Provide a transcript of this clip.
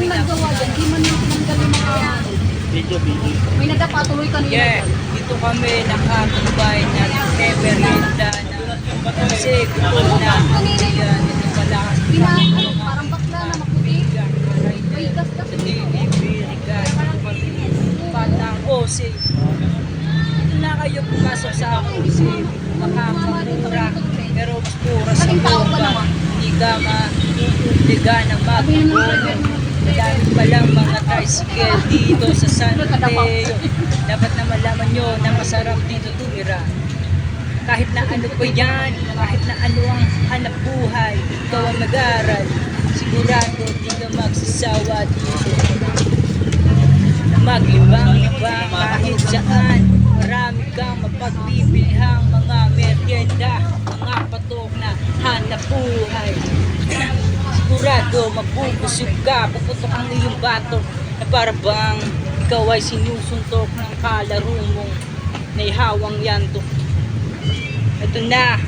Yung naggawa dyan, di man yung tinanggal yung mga Video. may nagpatuloy kanina. Yeah, dito kami nakatubay na never rinda na kasi gutom na. Yan, ito pala. Parang bakla na maputi. May gas-gas. Patang OC. Dito na kayo pumasok sa OC. Makakamura. Pero mas pura sa buka. Hindi ka mahuhuliga ng magbubuno. Dahil palang mga tricycle dito sa San Mateo. Dapat na malaman nyo na masarap dito tumira. Kahit na ano pa yan, kahit na ano ang hanap buhay, ikaw ang mag-aral, sigurado di ka magsasawa dito. Maglibang-libang kahit saan, marami kang mapagbibilhang mga merienda, mga patok na hanap buhay. Sigurado mabubusog ka, puputok ang iyong batok na para bang ikaw ay sinusuntok ng kalaro mong naihawang yanto. Ito na.